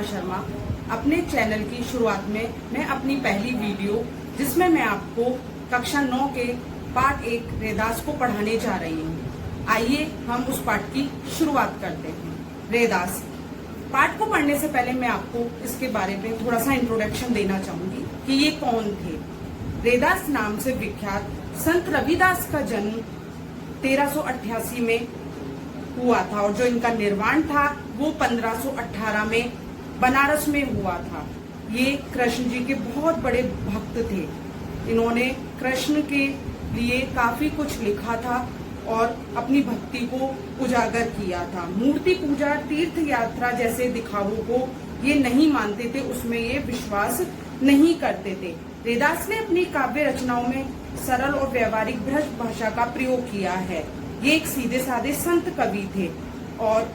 शर्मा। अपने चैनल की शुरुआत में मैं अपनी पहली वीडियो जिसमें मैं आपको कक्षा 9 के पाठ 1 रेदास को पढ़ाने जा रही हूँ। आइए हम उस पाठ की शुरुआत करते हैं। रेदास पाठ को पढ़ने से पहले मैं आपको इसके बारे में थोड़ा सा इंट्रोडक्शन देना चाहूंगी कि ये कौन थे। रेदास नाम से विख्यात संत रविदास का जन्म 1388 में हुआ था और जो इनका निर्वाण था वो 1518 में बनारस में हुआ था। ये कृष्ण जी के बहुत बड़े भक्त थे। इन्होंने कृष्ण के लिए काफी कुछ लिखा था और अपनी भक्ति को उजागर किया था। मूर्ति पूजा, तीर्थ यात्रा जैसे दिखावों को ये नहीं मानते थे, उसमें ये विश्वास नहीं करते थे। रेदास ने अपनी काव्य रचनाओं में सरल और व्यवहारिक ब्रज भाषा का प्रयोग किया है। ये एक सीधे साधे संत कवि थे और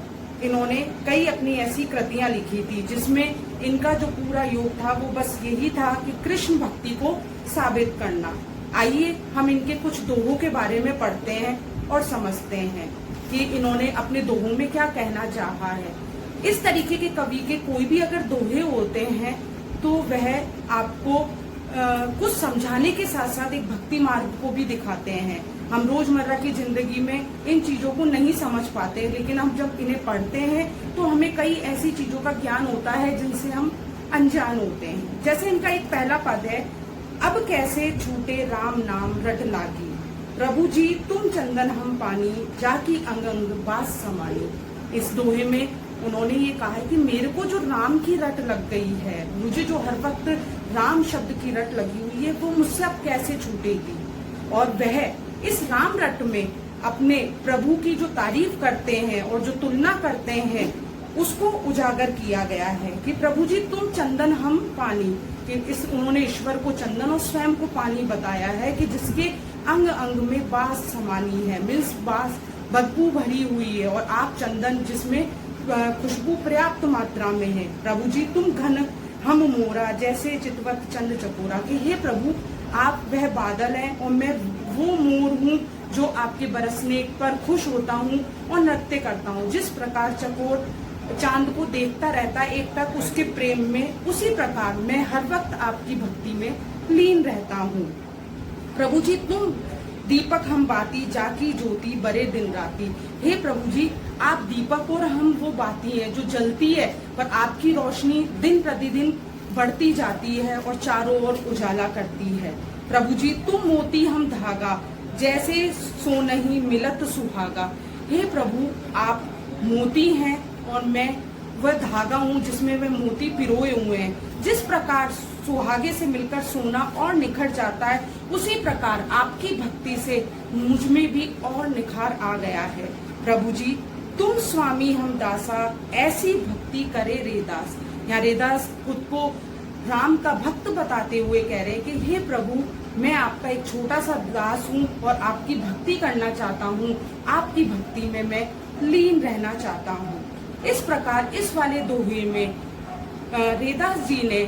इन्होंने कई अपनी ऐसी कृतियां लिखी थी जिसमें इनका जो पूरा योग था वो बस यही था कि कृष्ण भक्ति को साबित करना। आइए हम इनके कुछ दोहों के बारे में पढ़ते हैं और समझते हैं कि इन्होंने अपने दोहों में क्या कहना चाहा है। इस तरीके के कवि के कोई भी अगर दोहे होते हैं तो वह आपको कुछ समझाने के साथ साथ एक भक्ति मार्ग को भी दिखाते हैं। हम रोजमर्रा की जिंदगी में इन चीजों को नहीं समझ पाते, लेकिन हम जब इन्हें पढ़ते हैं तो हमें कई ऐसी चीजों का ज्ञान होता है जिनसे हम अनजान होते हैं। जैसे इनका एक पहला पद है, अब कैसे छूटे राम नाम रट लागी, प्रभु जी तुम चंदन हम पानी, जाकी अंग अंग बास समानी। इस दोहे में उन्होंने ये कहा है कि मेरे को जो राम की रट लग गई है, मुझे जो हर वक्त राम शब्द की रट लगी हुई है, वो मुझसे अब कैसे छूटेगी। और वह इस राम रट में अपने प्रभु की जो तारीफ करते हैं और जो तुलना करते हैं उसको उजागर किया गया है कि प्रभु जी तुम चंदन हम पानी। कि उन्होंने ईश्वर को चंदन और स्वयं को पानी बताया है कि जिसके अंग अंग में बास समानी है, मीन्स बास बदबू भरी हुई है, और आप चंदन जिसमें खुशबू पर्याप्त मात्रा में है। प्रभु जी तुम घन हम मोरा, जैसे चितवत चंद चकोरा। कि हे प्रभु आप वह बादल हैं और मैं वो मोर हूँ जो आपके बरसने पर खुश होता हूँ और नृत्य करता हूँ। जिस प्रकार चकोर चांद को देखता रहता है एक टक उसके प्रेम में, उसी प्रकार मैं हर वक्त आपकी भक्ति में लीन रहता हूँ। प्रभु जी तुम दीपक हम बाती, जाकी ज्योति बरे दिन राती। हे प्रभु जी आप दीपक और हम वो बाती है जो जलती है, पर आपकी रोशनी दिन प्रतिदिन बढ़ती जाती है और चारों ओर उजाला करती है। प्रभु जी तुम मोती हम धागा, जैसे सोनही मिलत सुहागा। हे प्रभु आप मोती हैं और मैं वह धागा हूँ जिसमें वह मोती पिरोए हुए हैं। जिस प्रकार सुहागे से मिलकर सोना और निखर जाता है, उसी प्रकार आपकी भक्ति से मुझ में भी और निखार आ गया है। प्रभु जी तुम स्वामी हम दासा, ऐसी भक्ति करे रेदास। यहाँ रेदास खुद को राम का भक्त बताते हुए कह रहे हैं कि हे प्रभु मैं आपका एक छोटा सा दास हूँ और आपकी भक्ति करना चाहता हूँ, आपकी भक्ति में मैं लीन रहना चाहता हूँ। इस प्रकार इस वाले दोहे में रेदास जी ने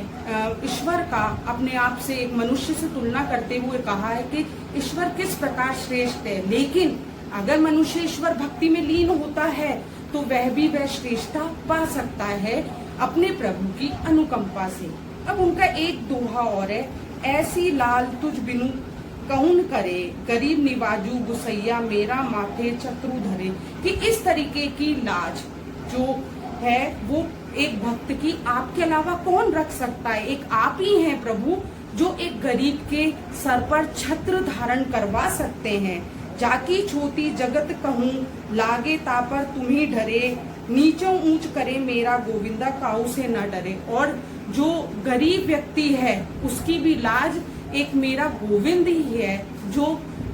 ईश्वर का अपने आप से एक मनुष्य से तुलना करते हुए कहा है कि ईश्वर किस प्रकार श्रेष्ठ है, लेकिन अगर मनुष्य ईश्वर भक्ति में लीन होता है तो वह भी वह श्रेष्ठता पा सकता है अपने प्रभु की अनुकंपा से। अब उनका एक दोहा और है, ऐसी लाल तुझ बिनु कौन करे, गरीब निवाजू गुसैया मेरा माथे चत्रु धरे। कि इस तरीके की लाज जो है वो एक भक्त की आपके अलावा कौन रख सकता है। एक आप ही हैं प्रभु जो एक गरीब के सर पर छत्र धारण करवा सकते हैं। जाकी छोटी जगत कहूँ, लागे तापर तुम्ही डरे, नीचों ऊंच करे मेरा गोविंदा काऊ से न डरे। और जो गरीब व्यक्ति है उसकी भी लाज एक मेरा गोविंद ही है जो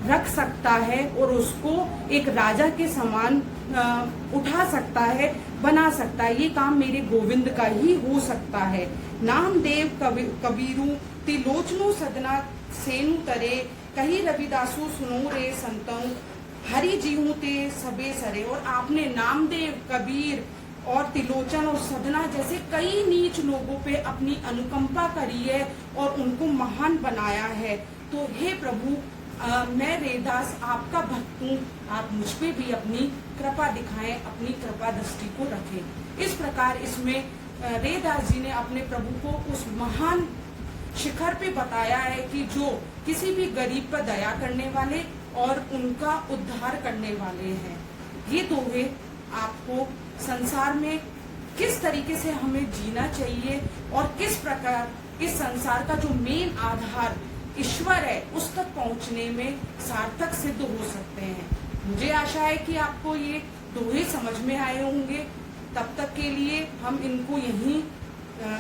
रख सकता है और उसको एक राजा के समान उठा सकता है, बना सकता है। ये काम मेरे गोविंद का ही हो सकता है। नामदेव कबीरू तिलोचनो सदना सेनु तरे, कही रविदासु सुनो रे संतों, हरि जीहू ते सबे सरे। और आपने नामदेव, कबीर और तिलोचन और सदना जैसे कई नीच लोगों पे अपनी अनुकंपा करी है और उनको महान बनाया है। तो हे प्रभु मैं रेदास आपका भक्त हूँ, आप मुझ पे भी अपनी कृपा दिखाएं, अपनी कृपा दृष्टि को रखें। इस प्रकार इसमें रैदास जी ने अपने प्रभु को उस महान शिखर पे बताया है कि जो किसी भी गरीब पर दया करने वाले और उनका उद्धार करने वाले हैं। ये दोहे आपको संसार में किस तरीके से हमें जीना चाहिए और किस प्रकार इस संसार का जो मेन आधार ईश्वर है उस तक पहुंचने में सार्थक सिद्ध हो सकते हैं। मुझे आशा है कि आपको ये दोहे समझ में आए होंगे। तब तक के लिए हम इनको यहीं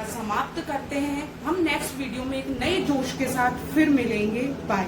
समाप्त करते हैं। हम नेक्स्ट वीडियो में एक नए जोश के साथ फिर मिलेंगे। बाय।